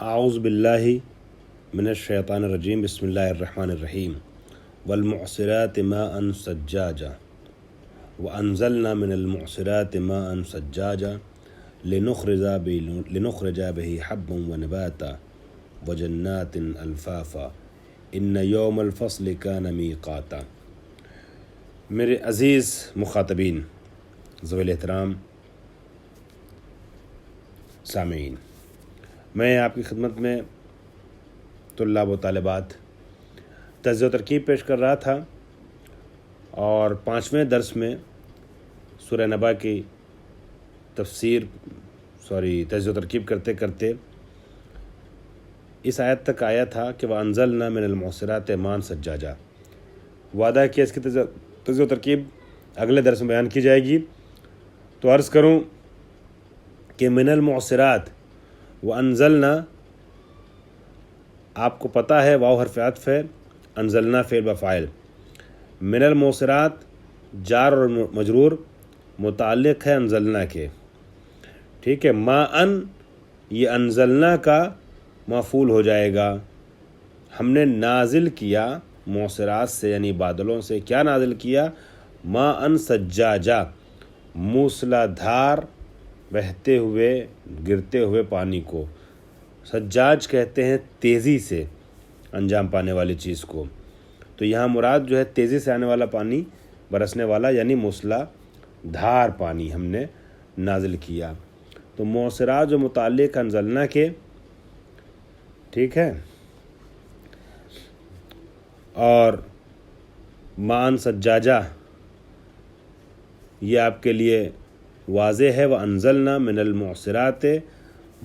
اعوذ باللہ من الشیطان الرجیم بسم اللہ الرحمن الرحیم والمعصرات ماء ثجاجا وانزلنا من المعصرات ماء ثجاجا لنخرج به حبا ونباتا وجنات الفافا ان یوم الفصل کان میقاتا۔ میرے عزیز مخاطبین، ذوی الاحترام سامعین، میں آپ کی خدمت میں طلاب و طالبات تجزیہ و ترکیب پیش کر رہا تھا، اور 5ویں درس میں سورہ نبا کی تجزیہ و ترکیب کرتے کرتے اس آیت تک آیا تھا کہ وَأَنزَلْنَا مِنَ الْمُعْصِرَاتِ مَاءً ثَجَّاجًا۔ وعدہ کیا اس کی تجزیہ و ترکیب اگلے درس میں بیان کی جائے گی، تو عرض کروں کہ من المعصرات وانزلنا، آپ کو پتہ ہے واو حرف عطف ہے، انزلنا فعل بفاعل، من المعصرات جار اور مجرور متعلق ہے انزلنا کے، ٹھیک ہے۔ ما ان یہ انزلنا کا مفعول ہو جائے گا، ہم نے نازل کیا معصرات سے یعنی بادلوں سے، کیا نازل کیا؟ ما ان سجاجا، موسلا دھار بہتے ہوئے گرتے ہوئے پانی کو۔ سجاج کہتے ہیں تیزی سے انجام پانے والی چیز کو، تو یہاں مراد جو ہے تیزی سے آنے والا پانی، برسنے والا، یعنی موسلا دھار پانی ہم نے نازل کیا۔ تو معصرات جو متعلق انزلنا کے، ٹھیک ہے، اور مان سجاجہ یہ آپ کے لیے واضح ہے، وَأَنزَلْنَا مِنَ الْمُعْصِرَاتِ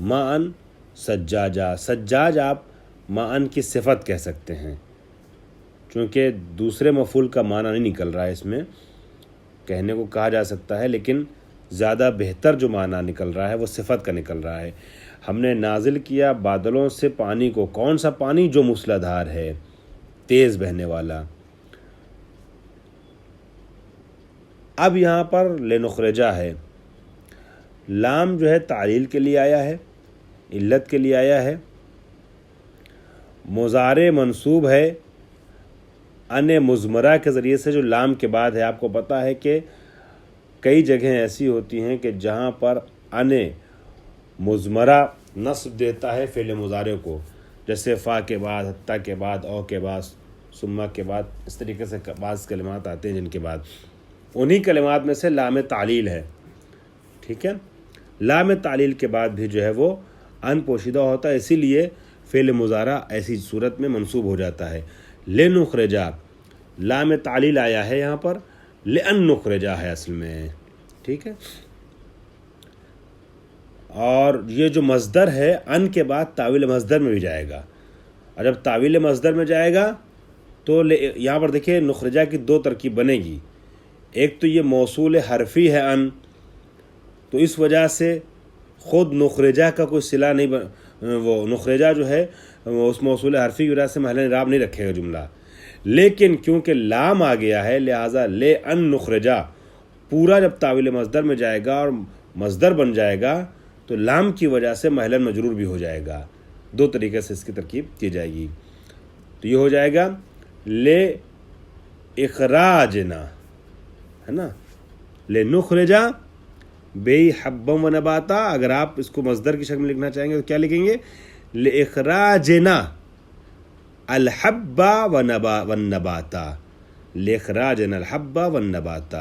مَاءً ثَجَّاجًا۔ سجاج آپ ماءً کی صفت کہہ سکتے ہیں، چونکہ دوسرے مفعول کا معنی نہیں نکل رہا ہے، اس میں کہنے کو کہا جا سکتا ہے، لیکن زیادہ بہتر جو معنی نکل رہا ہے وہ صفت کا نکل رہا ہے۔ ہم نے نازل کیا بادلوں سے پانی کو، کون سا پانی؟ جو موسلادھار ہے، تیز بہنے والا۔ اب یہاں پر لنخرجا ہے، لام جو ہے تعلیل کے لیے آیا ہے، علت کے لیے آیا ہے، مضارع منصوب ہے ان مضمرہ کے ذریعے سے، جو لام کے بعد ہے۔ آپ کو پتہ ہے کہ کئی جگہیں ایسی ہوتی ہیں کہ جہاں پر ان مضمرہ نصب دیتا ہے فعل مضارع کو، جیسے فا کے بعد، حتیٰ کے بعد، او کے بعد، ثم کے بعد، اس طریقے سے بعض کلمات آتے ہیں جن کے بعد، انہی کلمات میں سے لام تعلیل ہے، ٹھیک ہے۔ لام تعلیل کے بعد بھی جو ہے وہ ان پوشیدہ ہوتا ہے، اسی لیے فعل مضارع ایسی صورت میں منصوب ہو جاتا ہے۔ لنخرجا، لام تعلیل آیا ہے یہاں پر، لأن نخرجا ہے اصل میں، ٹھیک ہے۔ اور یہ جو مصدر ہے ان کے بعد تاویل مصدر میں بھی جائے گا، اور جب تاویل مصدر میں جائے گا تو یہاں پر دیکھیں نخرجا کی دو ترکیب بنے گی، ایک تو یہ موصول حرفی ہے ان، تو اس وجہ سے خود نخرجہ کا کوئی صلہ نہیں، وہ نخرجہ جو ہے اس موصول حرفی کی وجہ سے محل اعراب نہیں رکھے گا جملہ، لیکن کیونکہ لام آ گیا ہے لہٰذا لے ان نخرجہ پورا جب تاویل مصدر میں جائے گا اور مصدر بن جائے گا تو لام کی وجہ سے محل مجرور بھی ہو جائے گا۔ دو طریقے سے اس کی ترکیب کی جائے گی، تو یہ ہو جائے گا لے اخراجنا، ہے نا، لے نخرجہ بے حبا و نباتا۔ اگر آپ اس کو مصدر کی شکل میں لکھنا چاہیں گے تو کیا لکھیں گے؟ لِإِخْرَاجِنَا الْحَبَّ وَالنَّبَاتَ، لِإِخْرَاجِنَا الْحَبَّ وَالنَّبَاتَ۔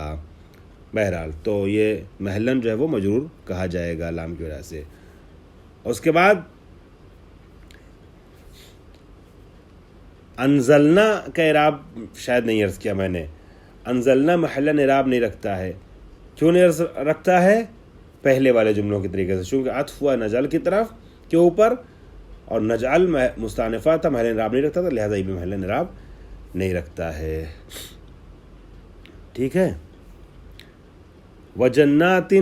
بہرحال تو یہ محلن جو ہے وہ مجرور کہا جائے گا لام کی وجہ سے۔ اس کے بعد انزلنا کا اعراب شاید نہیں عرض کیا میں نے، انزلنا محلن اعراب نہیں رکھتا ہے، کیوں نہیں رکھتا ہے؟ پہلے والے جملوں کے طریقے سے، چونکہ عطف ہوا نجعل کی طرف کے اوپر، اور نجعل مستانفہ تھا، محل اعراب نہیں رکھتا تھا، لہذا یہ بھی محل اعراب نہیں رکھتا ہے، ٹھیک ہے۔ وجنات،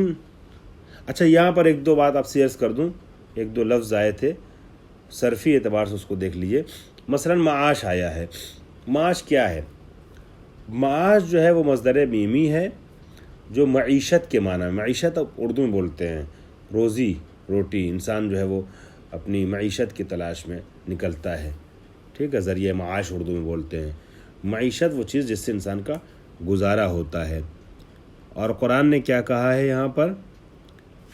اچھا یہاں پر ایک دو بات آپ سے عرض کر دوں، ایک دو لفظ آئے تھے صرفی اعتبار سے، اس کو دیکھ لیجئے۔ مثلا معاش آیا ہے، معاش کیا ہے؟ معاش جو ہے وہ مصدر میمی ہے جو معیشت کے معنی، معیشت اردو میں بولتے ہیں، روزی روٹی، انسان جو ہے وہ اپنی معیشت کی تلاش میں نکلتا ہے. ٹھیک ہے، ذریعہ معاش اردو میں بولتے ہیں. معیشت وہ چیز جس سے انسان کا گزارا ہوتا ہے. اور قرآن نے کیا کہا ہے یہاں پر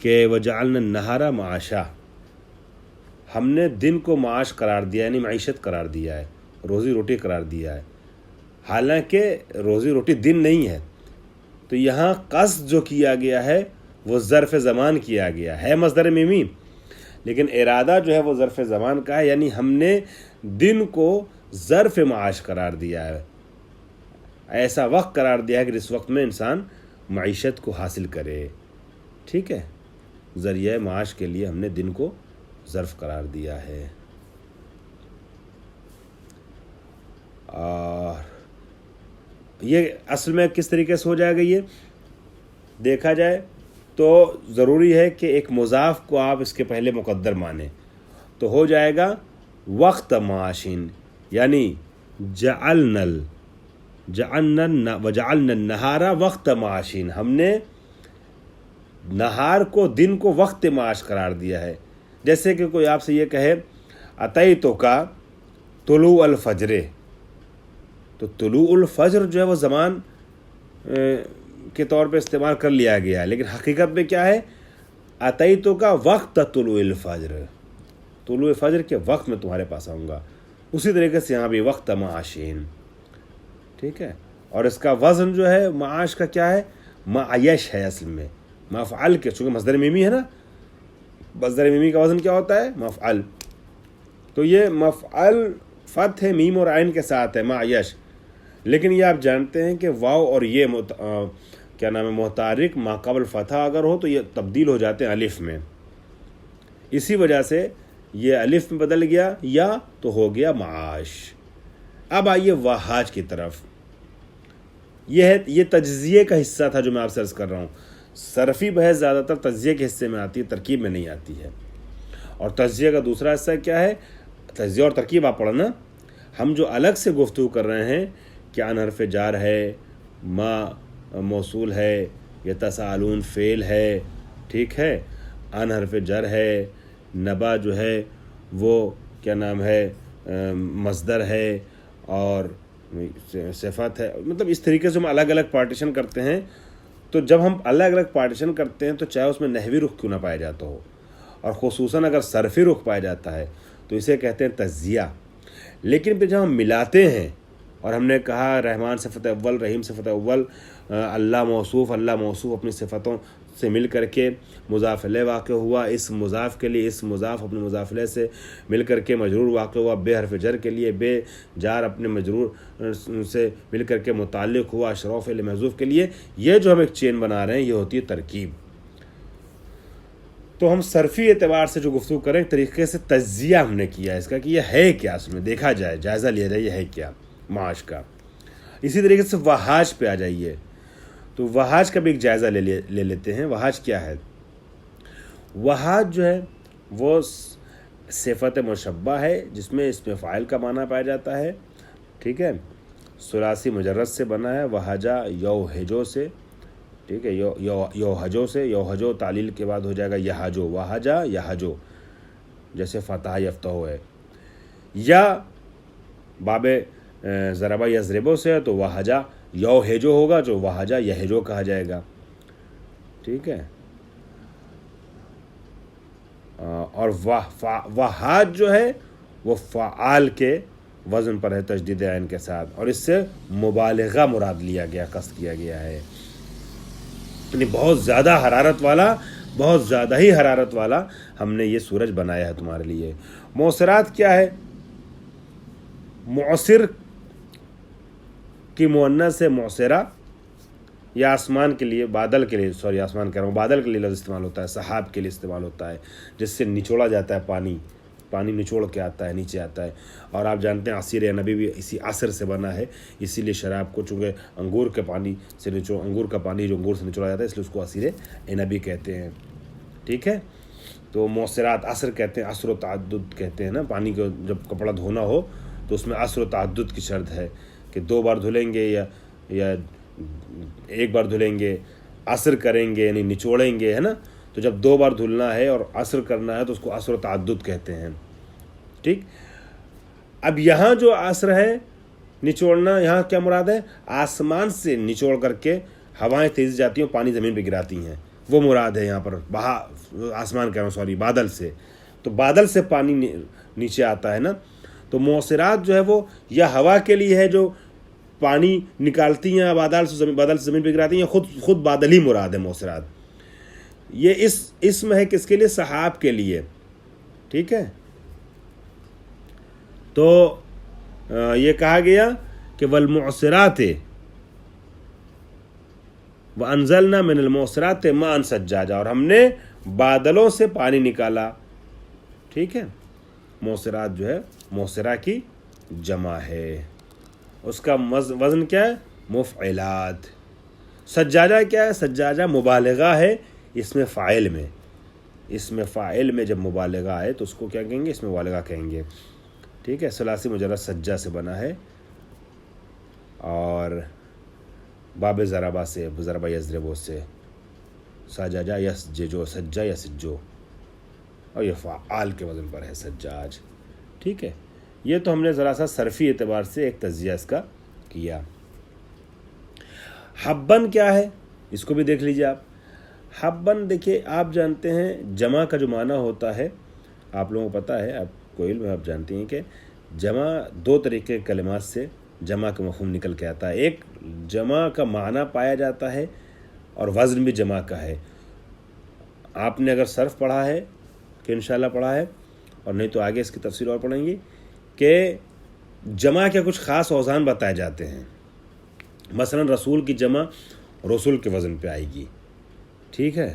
کہ وجعلنا النہار معاشا، ہم نے دن کو معاش قرار دیا، یعنی معیشت قرار دیا ہے، روزی روٹی قرار دیا ہے. حالانکہ روزی روٹی دن نہیں ہے. تو یہاں قصد جو کیا گیا ہے وہ ظرف زمان کیا گیا ہے، مصدر میمی، لیکن ارادہ جو ہے وہ ظرف زمان کا ہے. یعنی ہم نے دن کو ظرف معاش قرار دیا ہے، ایسا وقت قرار دیا ہے کہ جس وقت میں انسان معیشت کو حاصل کرے. ٹھیک ہے، ذریعہ معاش کے لیے ہم نے دن کو ظرف قرار دیا ہے. اور یہ اصل میں کس طریقے سے ہو جائے گا، یہ دیکھا جائے تو ضروری ہے کہ ایک مضاف کو آپ اس کے پہلے مقدر مانیں. تو ہو جائے گا وقت معاشین، یعنی وجعلنا النہار وقت معاشین، ہم نے نہار کو، دن کو وقت معاش قرار دیا ہے. جیسے کہ کوئی آپ سے یہ کہے اتیتو کا طلوع الفجر، تو طلوع الفجر جو ہے وہ زمان کے طور پہ استعمال کر لیا گیا ہے، لیکن حقیقت میں کیا ہے، اتیتو کا وقت طلوع الفجر، طلوع فجر کے وقت میں تمہارے پاس آؤں گا. اسی طریقے سے یہاں بھی وقت معاشین. ٹھیک ہے، اور اس کا وزن جو ہے معاش کا کیا ہے، معیش ہے اصل میں، مفعل کے، چونکہ مصدر میمی ہے نا، مصدر میمی کا وزن کیا ہوتا ہے، مفعل. تو یہ مفعل فتح میم اور عین کے ساتھ ہے، معیش. لیکن یہ آپ جانتے ہیں کہ واو اور یہ کیا نام ہے، متحرک ما قبل فتح اگر ہو تو یہ تبدیل ہو جاتے ہیں الف میں. اسی وجہ سے یہ الف میں بدل گیا، یا تو ہو گیا معاش. اب آئیے وحاج کی طرف. یہ تجزیے کا حصہ تھا جو میں آپ سے عرض کر رہا ہوں. صرفی بحث زیادہ تر تجزیے کے حصے میں آتی ہے، ترکیب میں نہیں آتی ہے. اور تجزیے کا دوسرا حصہ کیا ہے، تجزیہ اور ترکیب آپ پڑھنا. ہم جو الگ سے گفتگو کر رہے ہیں کہ ان حرف جار ہے، ما موصول ہے، یتساءلون فعل ہے، ٹھیک ہے، ان حرف جر ہے، نبا جو ہے وہ کیا نام ہے مصدر ہے، اور صفت ہے. مطلب اس طریقے سے ہم الگ الگ پارٹیشن کرتے ہیں. تو جب ہم الگ الگ پارٹیشن کرتے ہیں تو چاہے اس میں نحوی رخ کیوں نہ پایا جاتا ہو، اور خصوصاً اگر صرفی رخ پایا جاتا ہے تو اسے کہتے ہیں تجزیہ. لیکن پھر جب ہم ملاتے ہیں اور ہم نے کہا رحمان صفت اول، رحیم صفت اول، اللہ موصوف اپنی صفتوں سے مل کر کے مضاف الیہ واقع ہوا، اس مضاف کے لیے اس مضاف اپنے مضاف الیہ سے مل کر کے مجرور واقع ہوا، بے حرف جر کے لیے بے جار اپنے مجرور سے مل کر کے متعلق ہوا اشراف فعل محذوف کے لیے. یہ جو ہم ایک چین بنا رہے ہیں یہ ہوتی ہے ترکیب. تو ہم صرفی اعتبار سے جو گفتگو کریں ایک طریقے سے تجزیہ ہم نے کیا ہے اس کا کہ یہ ہے کیا، اس میں دیکھا جائے، جائزہ لیا جائے یہ ہے کیا معاش کا. اسی طریقے سے وحاج پہ آ جائیے. تو وحاج کا بھی ایک جائزہ لے لیتے ہیں. وحاج کیا ہے؟ وحاج جو ہے وہ صفت مشبہ ہے جس میں اسم فاعل کا معنی پایا جاتا ہے. ٹھیک ہے، ثلاثی مجرد سے بنا ہے، وحجا یوحجو سے. ٹھیک ہے، یوحجو سے، یوحجو تعلیل کے بعد ہو جائے گا یحجو، وحجا یحجو، جیسے فتح یفتح ہے. یا باب ضربہ یضربو سے ہے تو وحجا یوحجو ہوگا جو وحجا یحجو کہا جائے گا. ٹھیک ہے، اور وحاج جو ہے وہ فعال کے وزن پر ہے تشدید عین کے ساتھ، اور اس سے مبالغہ مراد لیا گیا، قصد کیا گیا ہے. یعنی بہت زیادہ حرارت والا، بہت زیادہ ہی حرارت والا ہم نے یہ سورج بنایا ہے تمہارے لیے. موثرات کیا ہے؟ معصر کی مؤنث سے معصرہ، یا آسمان کے لیے، بادل کے لیے، آسمان کہہ رہا ہوں، بادل کے لیے لفظ استعمال ہوتا ہے، سحاب کے لیے استعمال ہوتا ہے، جس سے نچوڑا جاتا ہے پانی نچوڑ کے آتا ہے، نیچے آتا ہے. اور آپ جانتے ہیں عصیر نبی بھی اسی عصر سے بنا ہے، اسی لیے شراب کو چونکہ انگور کے پانی سے انگور کا پانی جو انگور سے نچوڑا جاتا ہے اس لیے اس کو عصیر نبی کہتے ہیں. ٹھیک ہے، تو موثرات عصر کہتے ہیں، عصر و تعدد کہتے ہیں نا. پانی کو جب کپڑا دھونا ہو تو اس میں عصر و تعدد کی شرط ہے کہ 2 بار دھلیں گے یا 1 بار دھلیں گے، عصر کریں گے یعنی نچوڑیں گے، ہے نا. تو جب 2 بار دھلنا ہے اور عصر کرنا ہے تو اس کو عصر و تعدد کہتے ہیں. ٹھیک. اب یہاں جو عصر ہے نچوڑنا، یہاں کیا مراد ہے؟ آسمان سے نچوڑ کر کے ہوائیں تیز جاتی ہیں، پانی زمین پہ گراتی ہیں، وہ مراد ہے یہاں پر. آسمان کہہ رہا ہوں، سوری، بادل سے. تو بادل سے پانی نیچے آتا ہے نا. تو موثرات جو ہے وہ یا ہوا کے لیے ہے جو پانی نکالتی ہیں بادل سے زمین پہ گراتی ہیں، خود بادل ہی مراد ہے موثرات. یہ اسم ہے کس کے لیے؟ سحاب کے لیے. ٹھیک ہے. تو یہ کہا گیا کہ والمعصرات وانزلنا من المعصرات ماء ثجاجا، اور ہم نے بادلوں سے پانی نکالا. ٹھیک ہے. معصرات جو ہے معصرہ کی جمع ہے، اس کا وزن کیا ہے؟ مفعلات. سجاجہ کیا ہے؟ سجاجہ مبالغہ ہے اس میں فاعل میں. اس میں فاعل میں جب مبالغہ آئے تو اس کو کیا کہیں گے؟ اس میں مبالغہ کہیں گے. ٹھیک ہے. ثلاثی مجرد سجا سے بنا ہے اور باب ضربہ سے، ضربہ یضربو سے، سجاجہ یسججو، سجا یسجو، اور یہ فعال کے وزن پر ہے سجاج. ٹھیک ہے. یہ تو ہم نے ذرا سا صرفی اعتبار سے ایک تجزیہ اس کا کیا. حبن کیا ہے اس کو بھی دیکھ لیجیے آپ. حبن دیکھیے، آپ جانتے ہیں جمع کا جو معنی ہوتا ہے، آپ لوگوں کو پتہ ہے، آپ کو علم ہے، آپ جانتے ہیں کہ جمع 2 طریقے کے کلمات سے جمع کا مفہوم نکل کے آتا ہے. ایک جمع کا معنی پایا جاتا ہے اور وزن بھی جمع کا ہے. آپ نے اگر صرف پڑھا ہے کہ انشاءاللہ پڑھا ہے، اور نہیں تو آگے اس کی تفصیل اور پڑھیں گے کہ جمع کے کچھ خاص اوزان بتائے جاتے ہیں. مثلا رسول کی جمع رسول کے وزن پہ آئے گی. ٹھیک ہے.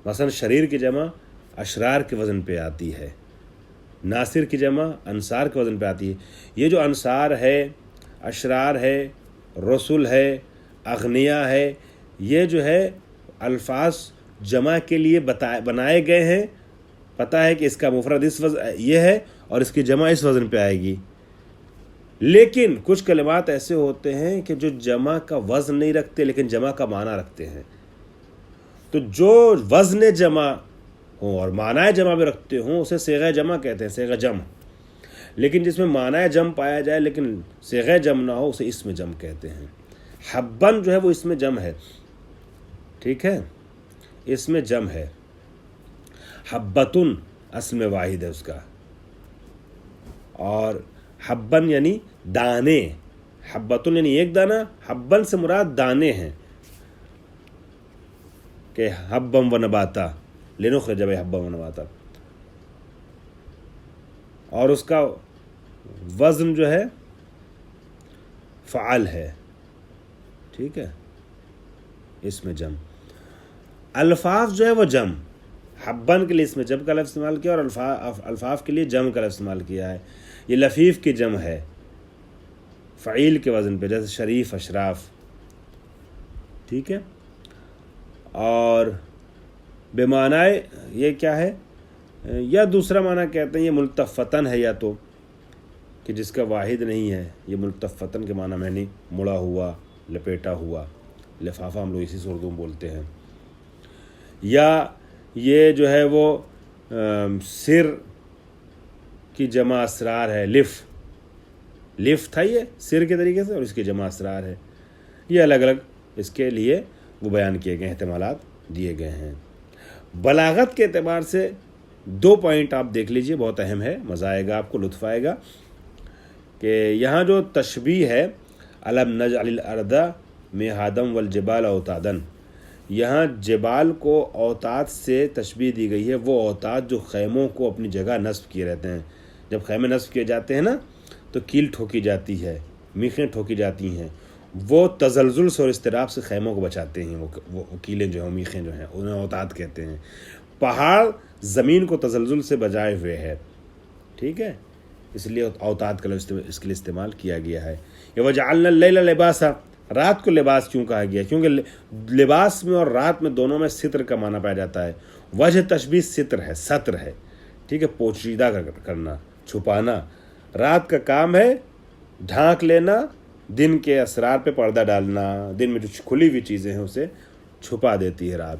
مثلا شریر کی جمع اشرار کے وزن پہ آتی ہے. ناصر کی جمع انصار کے وزن پہ آتی ہے. یہ جو انصار ہے، اشرار ہے، رسول ہے، اغنیاء ہے، یہ جو ہے الفاظ جمع کے لیے بنائے گئے ہیں. پتہ ہے کہ اس کا مفرد اس وزن یہ ہے اور اس کی جمع اس وزن پہ آئے گی. لیکن کچھ کلمات ایسے ہوتے ہیں کہ جو جمع کا وزن نہیں رکھتے لیکن جمع کا معنی رکھتے ہیں. تو جو وزن جمع ہوں اور معنی جمع بھی رکھتے ہوں اسے صیغہ جمع کہتے ہیں، صیغہ جمع. لیکن جس میں معنی جمع پایا جائے لیکن صیغہ جمع نہ ہو اسے اسم جمع کہتے ہیں. حبن جو ہے وہ اسم جمع ہے. ٹھیک ہے. اسم جمع ہے. حبتن اصل میں واحد ہے اس کا. اور حبن یعنی دانے. حبتن یعنی ایک دانہ، حبن سے مراد دانے ہیں کہ حبم و نباتا، لنخرج بہ حبم و نباتا. اور اس کا وزن جو ہے فعال ہے. ٹھیک ہے. اس میں جمع. الفاظ جو ہے وہ جمع. حبن کے لیے اس میں جمع کا لفظ استعمال کیا اور الفاظ کے لیے جمع کا لفظ استعمال کیا ہے. یہ لفیف کی جمع ہے فعیل کے وزن پہ، جیسے شریف، اشراف. ٹھیک ہے. اور بے معنی یہ کیا ہے؟ یا دوسرا معنی کہتے ہیں یہ ملتفتن ہے، یا تو کہ جس کا واحد نہیں ہے. یہ ملتفتن کے معنی میں نہیں، مڑا ہوا، لپیٹا ہوا. لفافہ ہم لوگ اسی سے اردو میں بولتے ہیں. یا یہ جو ہے وہ سر کی جمع اسرار ہے. لف تھا یہ سر کے طریقے سے، اور اس کی جمع اسرار ہے. یہ الگ الگ اس کے لیے وہ بیان کیے گئے احتمالات دیے گئے ہیں. بلاغت کے اعتبار سے 2 پوائنٹ آپ دیکھ لیجئے، بہت اہم ہے، مزہ آئے گا آپ کو، لطف آئے گا. کہ یہاں جو تشبیہ ہے الم نجعل الارض مہادا والجبال اوتادا، یہاں جبال کو اوتاد سے تشبیہ دی گئی ہے. وہ اوتاد جو خیموں کو اپنی جگہ نصب کیے رہتے ہیں. جب خیمے نصب کیے جاتے ہیں نا تو کیل ٹھوکی جاتی ہے، میخیں ٹھوکی جاتی ہیں. وہ تزلزل سے اور اضطراب سے خیموں کو بچاتے ہیں. وہ کیلیں جو ہیں، میخیں جو ہیں، انہیں اوتاد کہتے ہیں. پہاڑ زمین کو تزلزل سے بچائے ہوئے ہے. ٹھیک ہے. اس لیے اوتاد کا لفظ اس کے لیے استعمال کیا گیا ہے. یہ وجعلنا اللیل لباسا، رات کو لباس کیوں کہا گیا؟ کیونکہ لباس میں اور رات میں دونوں میں ستر کا معنی پایا جاتا ہے. وجہ تشبیہ ستر ہے، ستر ہے. ٹھیک ہے. پوشیدہ کرنا، چھپانا. رات کا کام ہے ڈھانک لینا، دن کے اسرار پہ پردہ ڈالنا. دن میں جو کھلی ہوئی چیزیں ہیں اسے چھپا دیتی ہے رات.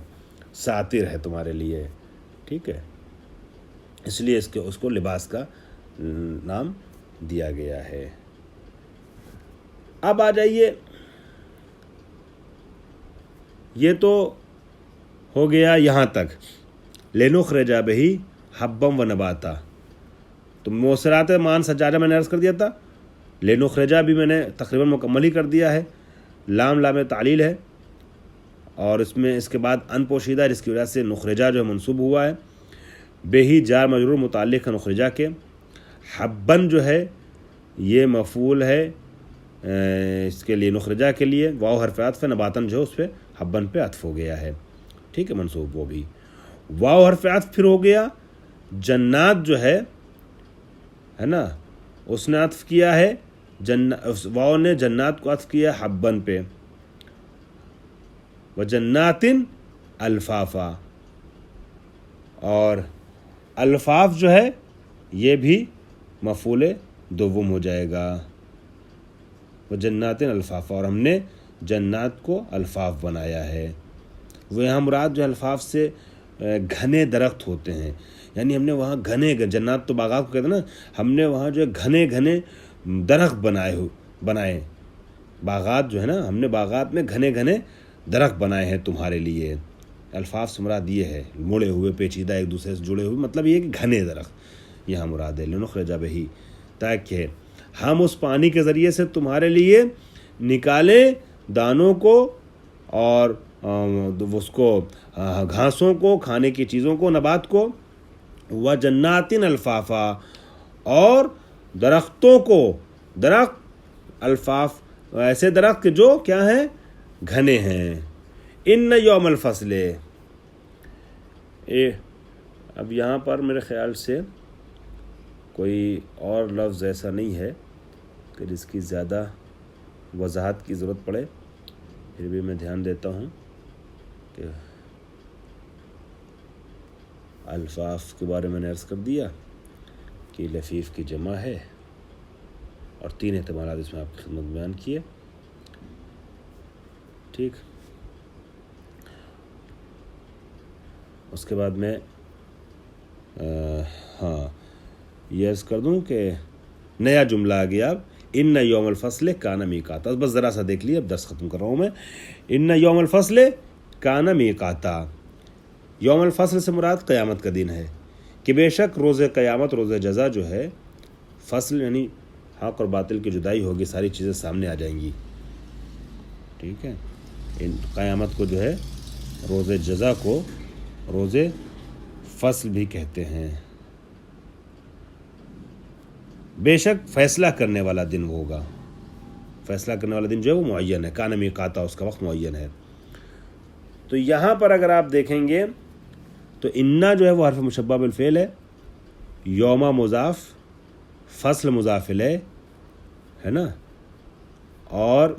ساتر ہے تمہارے لیے، ٹھیک ہے، اس لیے اس کو لباس کا نام دیا گیا ہے۔ اب آ جائیے، یہ تو ہو گیا یہاں تک، لنخرج بہ حبا و نباتا۔ تو موصرات مان سجاجہ میں نے عرض کر دیا تھا، لنخرجہ بھی میں نے تقریباً مکمل ہی کر دیا ہے، لام تعلیل ہے، اور اس کے بعد ان پوشیدہ، جس کی وجہ سے نخرجہ جو ہے منصوب ہوا ہے، بہ جار مجرور متعلق ہے نخرجہ کے، حبن جو ہے یہ مفعول ہے اس کے لیے، نخرجہ کے لیے، واو حرف عطف ہے، نباتن جو ہے اس پہ حبن پہ عطف ہو گیا ہے، ٹھیک ہے، منصوب وہ بھی، واو حرف عطف پھر ہو گیا، جنات جو ہے نا، اس نے عطف کیا ہے، واو نے جنات کو عطف کیا حبن پہ، وجنات الفافا، اور الفاف جو ہے یہ بھی مفعول دوم ہو جائے گا، وجنات الفافا، اور ہم نے جنات کو الفاف بنایا ہے۔ وہ یہاں مراد جو الفاف سے گھنے درخت ہوتے ہیں، یعنی ہم نے وہاں گھنے جنات تو باغات کو کہتے ہیں نا، ہم نے وہاں جو ہے گھنے گھنے درخت بنائے، باغات جو ہے نا، ہم نے باغات میں گھنے گھنے درخت بنائے ہیں تمہارے لیے۔ الفاف سے مراد یہ ہے، مڑے ہوئے، پیچیدہ، ایک دوسرے سے جڑے ہوئے، مطلب یہ کہ گھنے درخت یہاں مراد ہے، لنخرج بہ، تاکہ ہم اس پانی کے ذریعے سے تمہارے لیے نکالیں دانوں کو اور اس کو گھاسوں کو، کھانے کی چیزوں کو، نبات کو، وجنات الفافا، اور درختوں کو، درخت الفاف ایسے درخت جو کیا ہیں، گھنے ہیں۔ ان یوم الفصل، اب یہاں پر میرے خیال سے کوئی اور لفظ ایسا نہیں ہے کہ جس کی زیادہ وضاحت کی ضرورت پڑے، پھر بھی میں دھیان دیتا ہوں کہ الفاف کے بارے میں نے عرض کر دیا کہ لفیف کی جمع ہے، اور 3 احتمالات اس میں آپ کی خدمت بیان کیے، ٹھیک۔ اس کے بعد میں یہ عرض کر دوں کہ نیا جملہ آ گیا اب، ان یوم الفصل کان میقاتا، بس ذرا سا دیکھ لیے، اب درس ختم کر رہا ہوں میں۔ ان یوم الفصل کان میقاتا، یوم الفصل سے مراد قیامت کا دن ہے، کہ بے شک روز قیامت، روز جزا جو ہے، فصل یعنی حق اور باطل کی جدائی ہوگی، ساری چیزیں سامنے آ جائیں گی، ٹھیک ہے۔ قیامت کو جو ہے روز جزا کو روز فصل بھی کہتے ہیں۔ بے شک فیصلہ کرنے والا دن ہوگا، فیصلہ کرنے والا دن جو ہے وہ معین ہے، کان میقاتا، اس کا وقت معین ہے۔ تو یہاں پر اگر آپ دیکھیں گے تو انا جو ہے وہ حرف مشبہ بالفعل ہے، یوم مضاف، فصل مضاف الیہ ہے نا، اور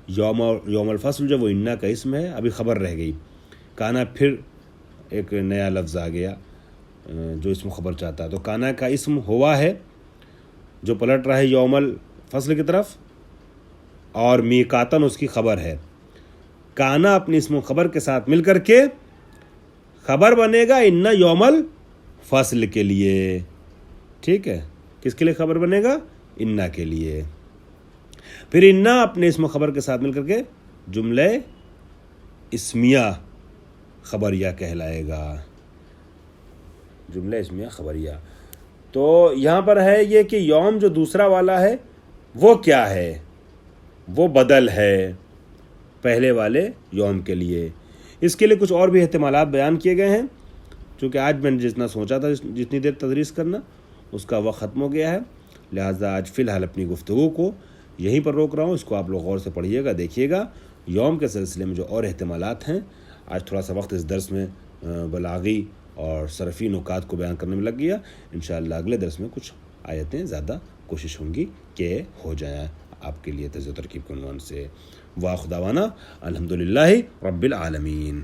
یوم الفصل جو وہ انا کا اسم ہے، ابھی خبر رہ گئی، کانا پھر ایک نیا لفظ آ گیا جو اسم خبر چاہتا ہے، تو کانا کا اسم ہوا ہے جو پلٹ رہا ہے یوم الفصل کی طرف، اور میقاتن اس کی خبر ہے۔ کانا اپنی اسم و خبر کے ساتھ مل کر کے خبر بنے گا انا یوم الفصل کے لیے، ٹھیک ہے، کس کے لیے خبر بنے گا؟ انا کے لیے۔ پھر انا اپنے اسم و خبر کے ساتھ مل کر کے جملہ اسمیہ خبریہ کہلائے گا، جملہ اسمیہ خبریہ۔ تو یہاں پر ہے یہ کہ یوم جو دوسرا والا ہے وہ کیا ہے؟ وہ بدل ہے پہلے والے یوم کے لیے۔ اس کے لیے کچھ اور بھی احتمالات بیان کیے گئے ہیں، چونکہ آج میں نے جتنا سوچا تھا جتنی دیر تدریس کرنا اس کا وقت ختم ہو گیا ہے، لہٰذا آج فی الحال اپنی گفتگو کو یہیں پر روک رہا ہوں۔ اس کو آپ لوگ غور سے پڑھیے گا، دیکھیے گا، یوم کے سلسلے میں جو اور احتمالات ہیں، آج تھوڑا سا وقت اس درس میں بلاغی اور صرفی نکات کو بیان کرنے میں لگ گیا۔ انشاءاللہ اگلے درس میں کچھ آیتیں زیادہ کوشش ہوں گی کہ ہو جائیں آپ کے لیے تجزیہ و ترکیب کے عنوان سے۔ وآخر دعوانا الحمدللہ رب العالمین۔